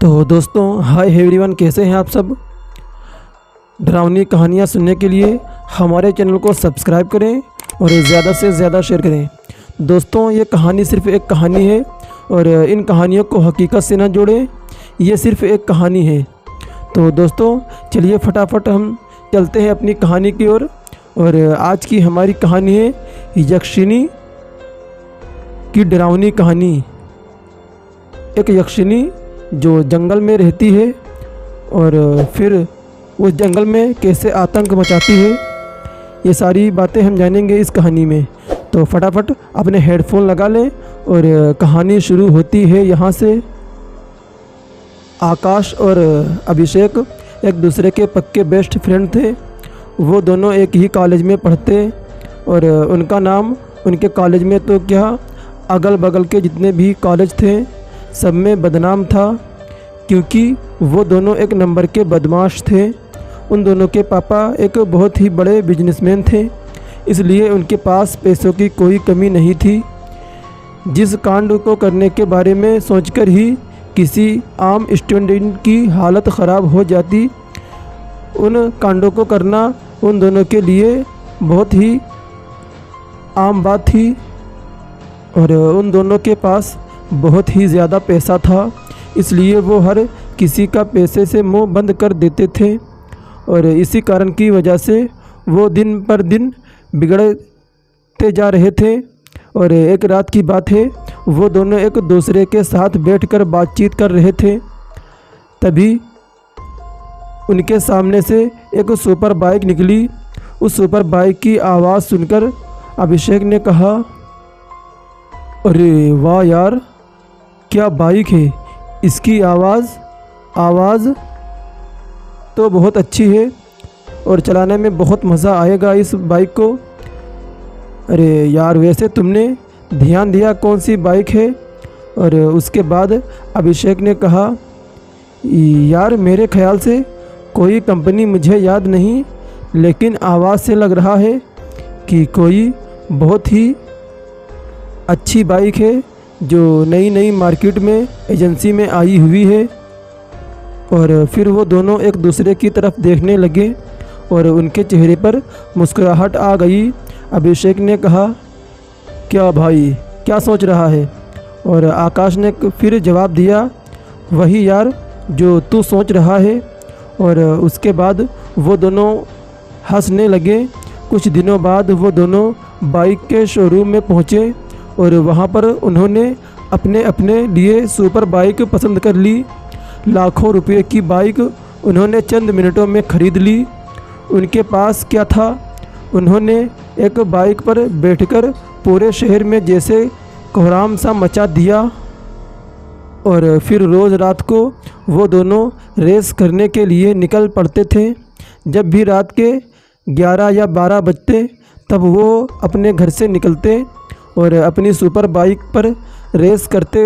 तो दोस्तों hi everyone, कैसे हैं आप सब। डरावनी कहानियाँ सुनने के लिए हमारे चैनल को सब्सक्राइब करें और ज़्यादा से ज़्यादा शेयर करें। दोस्तों ये कहानी सिर्फ एक कहानी है और इन कहानियों को हकीकत से ना जोड़ें, ये सिर्फ एक कहानी है। तो दोस्तों चलिए फटाफट हम चलते हैं अपनी कहानी की ओर। और आज की हमारी कहानी है यक्षिणी की डरावनी कहानी। एक यक्षिणी जो जंगल में रहती है और फिर उस जंगल में कैसे आतंक मचाती है, ये सारी बातें हम जानेंगे इस कहानी में। तो फटाफट अपने हेडफोन लगा लें और कहानी शुरू होती है यहाँ से। आकाश और अभिषेक एक दूसरे के पक्के बेस्ट फ्रेंड थे। वो दोनों एक ही कॉलेज में पढ़ते और उनका नाम उनके कॉलेज में तो क्या, अगल बगल के जितने भी कॉलेज थे सब में बदनाम था, क्योंकि वो दोनों एक नंबर के बदमाश थे। उन दोनों के पापा एक बहुत ही बड़े बिजनेसमैन थे, इसलिए उनके पास पैसों की कोई कमी नहीं थी। जिस कांड को करने के बारे में सोचकर ही किसी आम स्टूडेंट की हालत ख़राब हो जाती, उन कांडों को करना उन दोनों के लिए बहुत ही आम बात थी। और उन दोनों के पास बहुत ही ज़्यादा पैसा था, इसलिए वो हर किसी का पैसे से मुंह बंद कर देते थे। और इसी कारण की वजह से वो दिन पर दिन बिगड़ते जा रहे थे। और एक रात की बात है, वो दोनों एक दूसरे के साथ बैठकर बातचीत कर रहे थे। तभी उनके सामने से एक सुपर बाइक निकली। उस सुपर बाइक की आवाज़ सुनकर अभिषेक ने कहा, अरे वाह यार, क्या बाइक है, इसकी आवाज़ तो बहुत अच्छी है और चलाने में बहुत मज़ा आएगा इस बाइक को। अरे यार, वैसे तुमने ध्यान दिया कौन सी बाइक है? और उसके बाद अभिषेक ने कहा, यार मेरे ख्याल से कोई कंपनी मुझे याद नहीं, लेकिन आवाज़ से लग रहा है कि कोई बहुत ही अच्छी बाइक है जो नई नई मार्केट में एजेंसी में आई हुई है। और फिर वो दोनों एक दूसरे की तरफ देखने लगे और उनके चेहरे पर मुस्कुराहट आ गई। अभिषेक ने कहा, क्या भाई, क्या सोच रहा है? और आकाश ने फिर जवाब दिया, वही यार जो तू सोच रहा है। और उसके बाद वो दोनों हंसने लगे। कुछ दिनों बाद वो दोनों बाइक के शोरूम में पहुँचे और वहाँ पर उन्होंने अपने अपने लिए सुपर बाइक पसंद कर ली। लाखों रुपए की बाइक उन्होंने चंद मिनटों में ख़रीद ली। उनके पास क्या था, उन्होंने एक बाइक पर बैठकर पूरे शहर में जैसे कोहराम सा मचा दिया। और फिर रोज़ रात को वो दोनों रेस करने के लिए निकल पड़ते थे। जब भी रात के 11 या 12 बजते तब वो अपने घर से निकलते और अपनी सुपर बाइक पर रेस करते।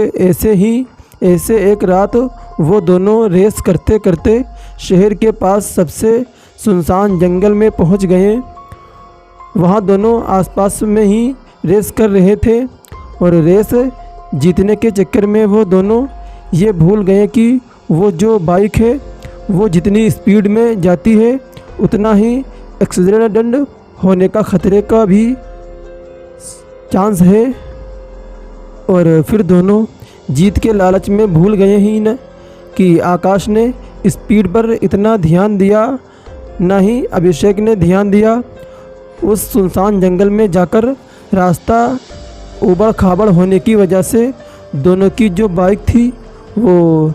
ऐसे एक रात वो दोनों रेस करते करते शहर के पास सबसे सुनसान जंगल में पहुंच गए। वहाँ दोनों आसपास में ही रेस कर रहे थे और रेस जीतने के चक्कर में वो दोनों ये भूल गए कि वो जो बाइक है वो जितनी स्पीड में जाती है उतना ही एक्सीडेंट होने का ख़तरे का भी चांस है। और फिर दोनों जीत के लालच में भूल गए ही न कि आकाश ने स्पीड पर इतना ध्यान दिया, ना ही अभिषेक ने ध्यान दिया। उस सुनसान जंगल में जाकर रास्ता ऊबड़ खाबड़ होने की वजह से दोनों की जो बाइक थी वो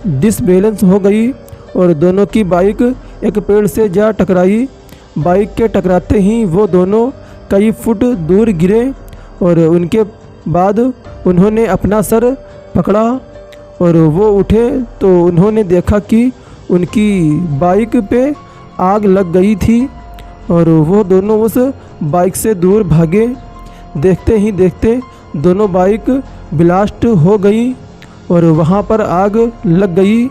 डिसबैलेंस हो गई और दोनों की बाइक एक पेड़ से जा टकराई। बाइक के टकराते ही वो दोनों कई फुट दूर गिरे और उनके बाद उन्होंने अपना सर पकड़ा और वो उठे तो उन्होंने देखा कि उनकी बाइक पे आग लग गई थी और वो दोनों उस बाइक से दूर भागे। देखते ही देखते दोनों बाइक ब्लास्ट हो गई और वहाँ पर आग लग गई।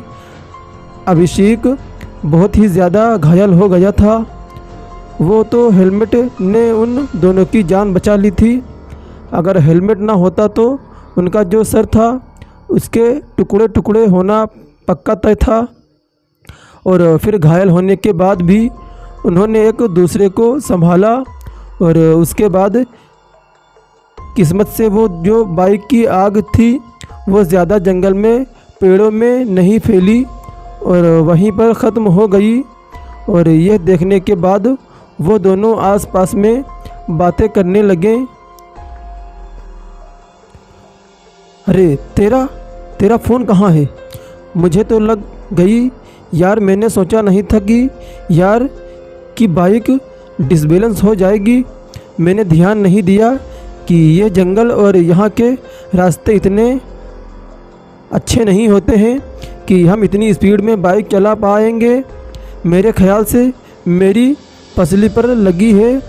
अभिषेक बहुत ही ज़्यादा घायल हो गया था। वो तो हेलमेट ने उन दोनों की जान बचा ली थी। अगर हेलमेट ना होता तो उनका जो सर था उसके टुकड़े टुकड़े होना पक्का तय था। और फिर घायल होने के बाद भी उन्होंने एक दूसरे को संभाला। और उसके बाद किस्मत से वो जो बाइक की आग थी वो ज़्यादा जंगल में पेड़ों में नहीं फैली और वहीं पर ख़त्म हो गई। और यह देखने के बाद वो दोनों आसपास में बातें करने लगे। अरे तेरा फ़ोन कहाँ है? मुझे तो लग गई यार, मैंने सोचा नहीं था कि बाइक डिसबैलेंस हो जाएगी। मैंने ध्यान नहीं दिया कि ये जंगल और यहाँ के रास्ते इतने अच्छे नहीं होते हैं कि हम इतनी स्पीड में बाइक चला पाएंगे। मेरे ख्याल से मेरी पसली पर लगी है।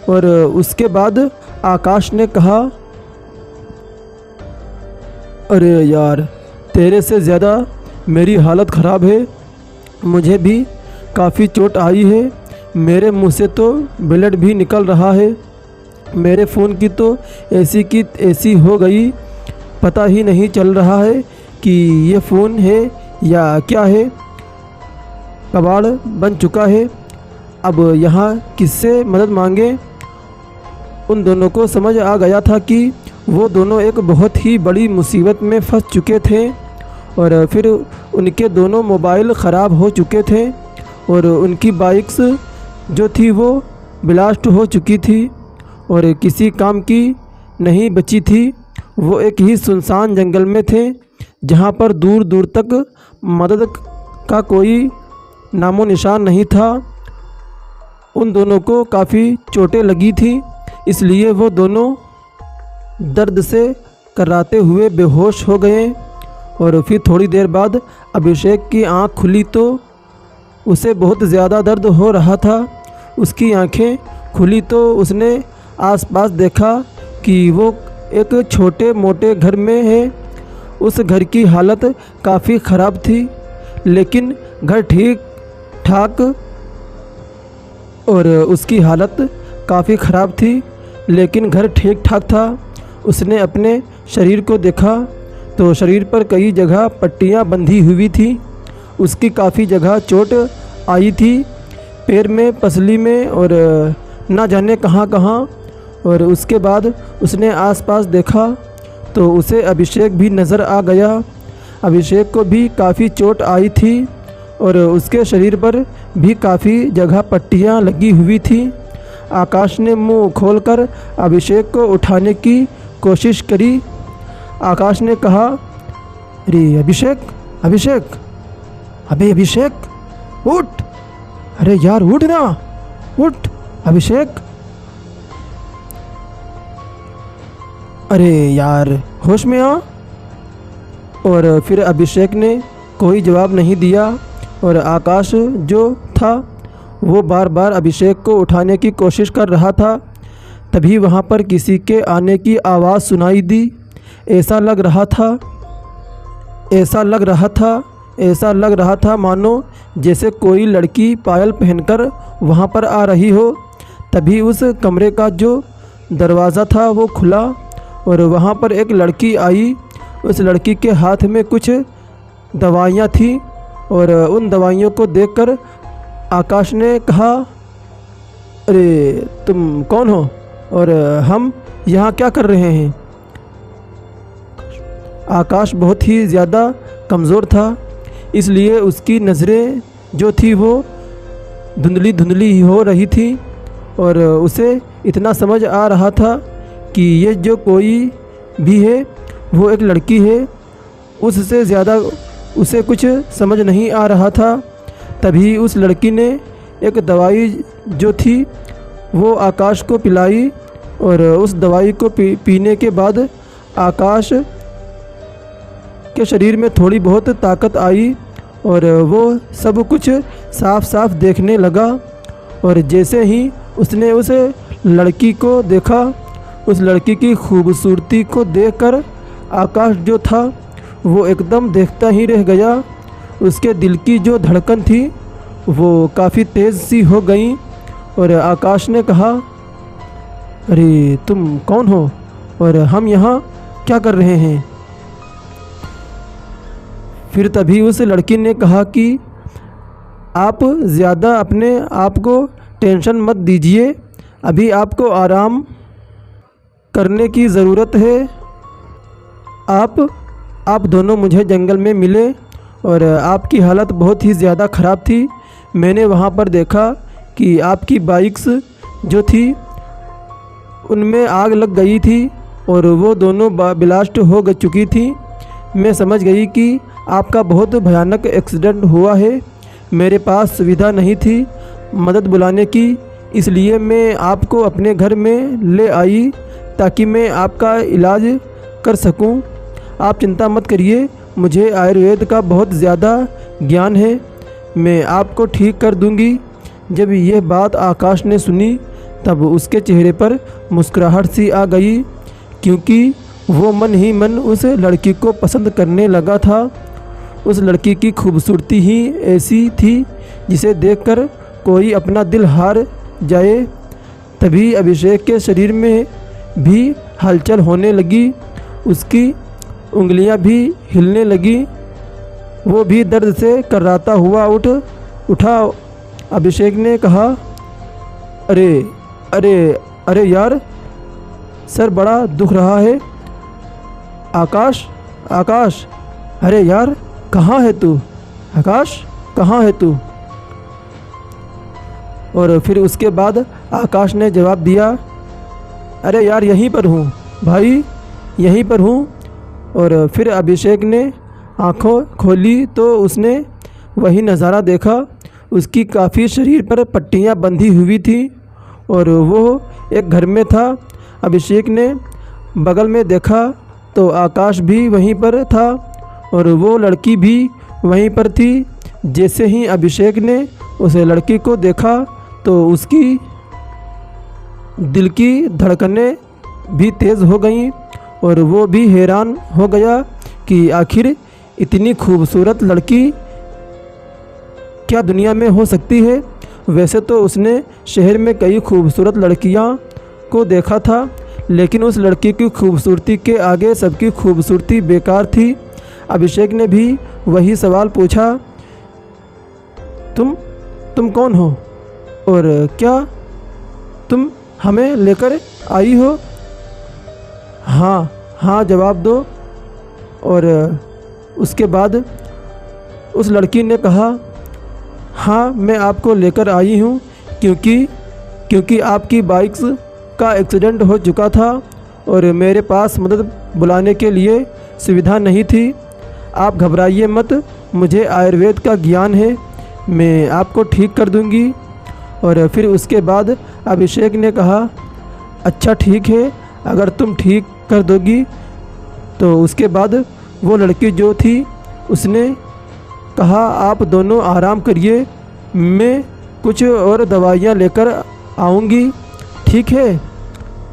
और उसके बाद आकाश ने कहा, अरे यार, तेरे से ज़्यादा मेरी हालत ख़राब है। मुझे भी काफ़ी चोट आई है। मेरे मुंह से तो ब्लड भी निकल रहा है। मेरे फ़ोन की तो ऐसी हो गई, पता ही नहीं चल रहा है कि ये फ़ोन है या क्या है। कबाड़ बन चुका है। अब यहाँ किससे मदद मांगे? उन दोनों को समझ आ गया था कि वो दोनों एक बहुत ही बड़ी मुसीबत में फंस चुके थे। और फिर उनके दोनों मोबाइल ख़राब हो चुके थे और उनकी बाइक्स जो थी वो ब्लास्ट हो चुकी थी और किसी काम की नहीं बची थी। वो एक ही सुनसान जंगल में थे जहाँ पर दूर दूर तक मदद का कोई नामो निशान नहीं था। उन दोनों को काफ़ी चोटें लगी थी, इसलिए वो दोनों दर्द से कराते हुए बेहोश हो गए। और फिर थोड़ी देर बाद अभिषेक की आंख खुली तो उसे बहुत ज़्यादा दर्द हो रहा था। उसकी आंखें खुली तो उसने आसपास देखा कि वो एक छोटे मोटे घर में है। उस घर की हालत काफ़ी ख़राब थी, लेकिन घर ठीक ठाक और उसकी हालत काफ़ी ख़राब थी लेकिन घर ठीक ठाक था। उसने अपने शरीर को देखा तो शरीर पर कई जगह पट्टियाँ बंधी हुई थी। उसकी काफ़ी जगह चोट आई थी, पैर में, पसली में और ना जाने कहाँ कहाँ। और उसके बाद उसने आसपास देखा तो उसे अभिषेक भी नज़र आ गया। अभिषेक को भी काफ़ी चोट आई थी और उसके शरीर पर भी काफ़ी जगह पट्टियाँ लगी हुई थी। आकाश ने मुंह खोलकर अभिषेक को उठाने की कोशिश करी। आकाश ने कहा, अरे अभिषेक, अबे अभिषेक, उठ! अरे यार उठ ना, उठ अभिषेक! अरे यार होश में आ। और फिर अभिषेक ने कोई जवाब नहीं दिया और आकाश जो था वो बार बार अभिषेक को उठाने की कोशिश कर रहा था। तभी वहाँ पर किसी के आने की आवाज़ सुनाई दी। ऐसा लग रहा था मानो जैसे कोई लड़की पायल पहनकर वहाँ पर आ रही हो। तभी उस कमरे का जो दरवाज़ा था वो खुला और वहाँ पर एक लड़की आई। उस लड़की के हाथ में कुछ दवाइयाँ थी और उन दवाइयों को देखकर आकाश ने कहा, अरे तुम कौन हो और हम यहाँ क्या कर रहे हैं? आकाश बहुत ही ज़्यादा कमज़ोर था, इसलिए उसकी नज़रें जो थी वो धुंधली धुंधली हो रही थी और उसे इतना समझ आ रहा था कि ये जो कोई भी है वो एक लड़की है। उससे ज़्यादा उसे कुछ समझ नहीं आ रहा था। तभी उस लड़की ने एक दवाई जो थी वो आकाश को पिलाई और उस दवाई को पीने के बाद आकाश के शरीर में थोड़ी बहुत ताकत आई और वो सब कुछ साफ साफ देखने लगा। और जैसे ही उसने उस लड़की को देखा, उस लड़की की खूबसूरती को देखकर आकाश जो था वो एकदम देखता ही रह गया। उसके दिल की जो धड़कन थी वो काफ़ी तेज़ सी हो गई और आकाश ने कहा, अरे तुम कौन हो और हम यहाँ क्या कर रहे हैं? फिर तभी उस लड़की ने कहा कि आप ज़्यादा अपने आप को टेंशन मत दीजिए, अभी आपको आराम करने की ज़रूरत है। आप दोनों मुझे जंगल में मिले और आपकी हालत बहुत ही ज़्यादा ख़राब थी। मैंने वहाँ पर देखा कि आपकी बाइक्स जो थी उनमें आग लग गई थी और वो दोनों ब्लास्ट हो चुकी थी। मैं समझ गई कि आपका बहुत भयानक एक्सीडेंट हुआ है। मेरे पास सुविधा नहीं थी मदद बुलाने की, इसलिए मैं आपको अपने घर में ले आई ताकि मैं आपका इलाज कर सकूं। आप चिंता मत करिए, मुझे आयुर्वेद का बहुत ज़्यादा ज्ञान है, मैं आपको ठीक कर दूंगी। जब यह बात आकाश ने सुनी तब उसके चेहरे पर मुस्कुराहट सी आ गई, क्योंकि वो मन ही मन उस लड़की को पसंद करने लगा था। उस लड़की की खूबसूरती ही ऐसी थी जिसे देखकर कोई अपना दिल हार जाए। तभी अभिषेक के शरीर में भी हलचल होने लगी, उसकी उंगलियां भी हिलने लगी, वो भी दर्द से कर्राता हुआ उठा। अभिषेक ने कहा, अरे अरे अरे यार, सर बड़ा दुख रहा है। आकाश आकाश, अरे यार कहाँ है तू? आकाश कहाँ है तू? और फिर उसके बाद आकाश ने जवाब दिया, अरे यार यहीं पर हूँ भाई, यहीं पर हूँ। और फिर अभिषेक ने आंखों खोली तो उसने वही नज़ारा देखा। उसकी काफ़ी शरीर पर पट्टियाँ बंधी हुई थी और वो एक घर में था। अभिषेक ने बगल में देखा तो आकाश भी वहीं पर था और वो लड़की भी वहीं पर थी। जैसे ही अभिषेक ने उस लड़की को देखा तो उसकी दिल की धड़कनें भी तेज़ हो गईं और वो भी हैरान हो गया कि आखिर इतनी खूबसूरत लड़की क्या दुनिया में हो सकती है। वैसे तो उसने शहर में कई खूबसूरत लड़कियां को देखा था, लेकिन उस लड़की की खूबसूरती के आगे सबकी खूबसूरती बेकार थी। अभिषेक ने भी वही सवाल पूछा, तुम कौन हो और क्या तुम हमें लेकर आई हो? हाँ जवाब दो। और उसके बाद उस लड़की ने कहा, हाँ मैं आपको लेकर आई हूँ क्योंकि आपकी बाइक्स का एक्सीडेंट हो चुका था और मेरे पास मदद बुलाने के लिए सुविधा नहीं थी। आप घबराइए मत, मुझे आयुर्वेद का ज्ञान है, मैं आपको ठीक कर दूंगी। और फिर उसके बाद अभिषेक ने कहा, अच्छा ठीक है, अगर तुम ठीक कर दोगी। तो उसके बाद वो लड़की जो थी उसने कहा, आप दोनों आराम करिए, मैं कुछ और दवाइयाँ लेकर आऊँगी, ठीक है।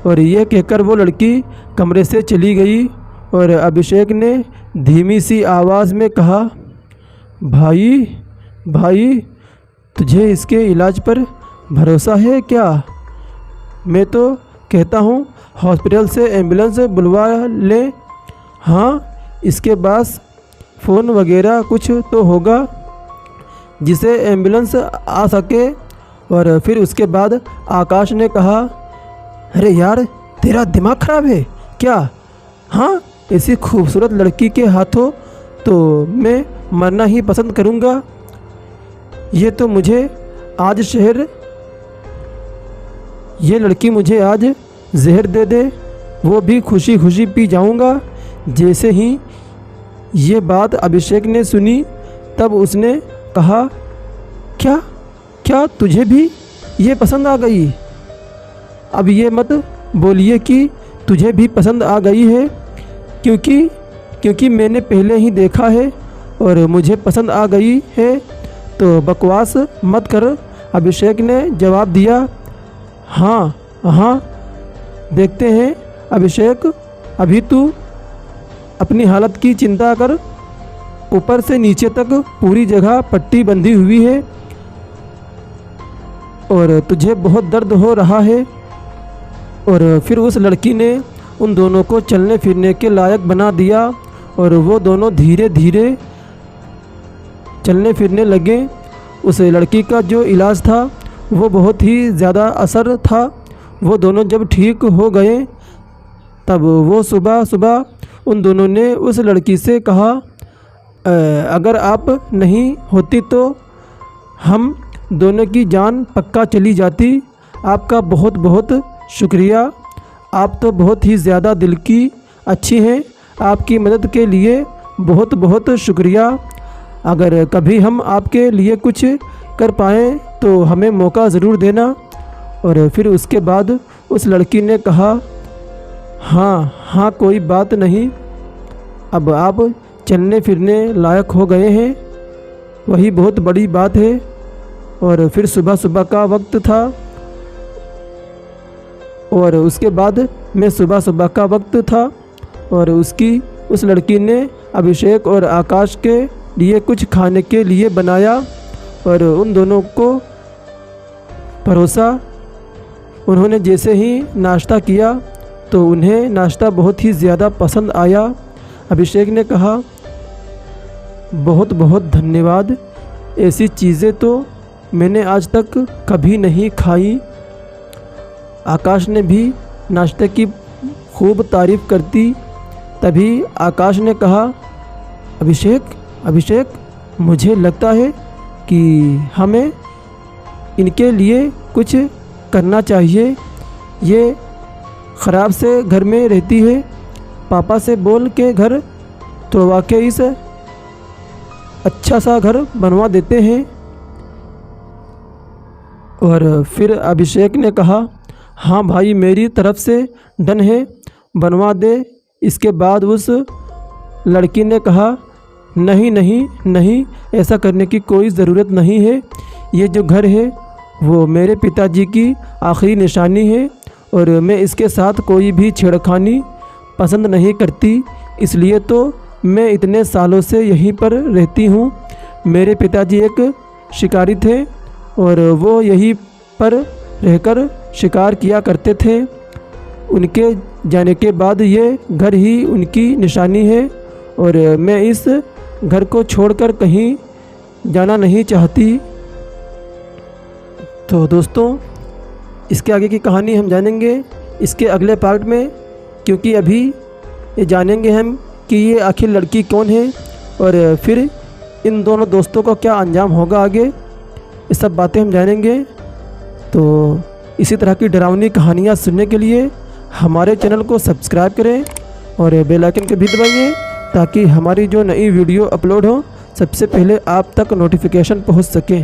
और ये कहकर वो लड़की कमरे से चली गई और अभिषेक ने धीमी सी आवाज़ में कहा, भाई तुझे इसके इलाज पर भरोसा है क्या? मैं तो कहता हूँ हॉस्पिटल से एम्बुलेंस बुलवा लें। हाँ, इसके पास फ़ोन वगैरह कुछ तो होगा जिसे एम्बुलेंस आ सके। और फिर उसके बाद आकाश ने कहा, अरे यार तेरा दिमाग ख़राब है क्या? हाँ, ऐसी खूबसूरत लड़की के हाथों तो मैं मरना ही पसंद करूँगा। ये लड़की मुझे आज जहर दे दे, वो भी खुशी खुशी पी जाऊँगा। जैसे ही ये बात अभिषेक ने सुनी तब उसने कहा, क्या तुझे भी ये पसंद आ गई? अब ये मत बोलिए कि तुझे भी पसंद आ गई है, क्योंकि मैंने पहले ही देखा है और मुझे पसंद आ गई है, तो बकवास मत कर। अभिषेक ने जवाब दिया, हाँ देखते हैं अभिषेक, अभी तू अपनी हालत की चिंता कर। ऊपर से नीचे तक पूरी जगह पट्टी बंधी हुई है और तुझे बहुत दर्द हो रहा है। और फिर उस लड़की ने उन दोनों को चलने फिरने के लायक बना दिया और वो दोनों धीरे धीरे चलने फिरने लगे। उस लड़की का जो इलाज था वो बहुत ही ज़्यादा असर था। वो दोनों जब ठीक हो गए तब वो सुबह सुबह उन दोनों ने उस लड़की से कहा, अगर आप नहीं होती तो हम दोनों की जान पक्का चली जाती। आपका बहुत बहुत शुक्रिया। आप तो बहुत ही ज़्यादा दिल की अच्छी हैं। आपकी मदद के लिए बहुत बहुत शुक्रिया। अगर कभी हम आपके लिए कुछ कर पाएँ तो हमें मौका ज़रूर देना। और फिर उसके बाद उस लड़की ने कहा, हाँ हाँ कोई बात नहीं, अब आप चलने फिरने लायक हो गए हैं, वही बहुत बड़ी बात है। और फिर सुबह सुबह का वक्त था और उसके बाद में सुबह सुबह का वक्त था और उस लड़की ने अभिषेक और आकाश के लिए कुछ खाने के लिए बनाया और उन दोनों को परोसा। उन्होंने जैसे ही नाश्ता किया तो उन्हें नाश्ता बहुत ही ज़्यादा पसंद आया। अभिषेक ने कहा, बहुत बहुत धन्यवाद, ऐसी चीज़ें तो मैंने आज तक कभी नहीं खाई। आकाश ने भी नाश्ते की खूब तारीफ़ करती। तभी आकाश ने कहा, अभिषेक मुझे लगता है कि हमें इनके लिए कुछ करना चाहिए। ये ख़राब से घर में रहती है, पापा से बोल के घर तो वाकई से अच्छा सा घर बनवा देते हैं। और फिर अभिषेक ने कहा, हाँ भाई मेरी तरफ से डन है, बनवा दे। इसके बाद उस लड़की ने कहा, नहीं नहीं नहीं, ऐसा करने की कोई ज़रूरत नहीं है। ये जो घर है वो मेरे पिताजी की आखिरी निशानी है और मैं इसके साथ कोई भी छेड़खानी पसंद नहीं करती, इसलिए तो मैं इतने सालों से यहीं पर रहती हूँ। मेरे पिताजी एक शिकारी थे और वो यहीं पर रहकर शिकार किया करते थे। उनके जाने के बाद ये घर ही उनकी निशानी है और मैं इस घर को छोड़कर कहीं जाना नहीं चाहती। तो दोस्तों, इसके आगे की कहानी हम जानेंगे इसके अगले पार्ट में, क्योंकि अभी ये जानेंगे हम कि ये आखिर लड़की कौन है और फिर इन दोनों दोस्तों का क्या अंजाम होगा आगे, ये सब बातें हम जानेंगे। तो इसी तरह की डरावनी कहानियाँ सुनने के लिए हमारे चैनल को सब्सक्राइब करें और बेल आइकन के भी दबाइए ताकि हमारी जो नई वीडियो अपलोड हो सबसे पहले आप तक नोटिफिकेशन पहुंच सके।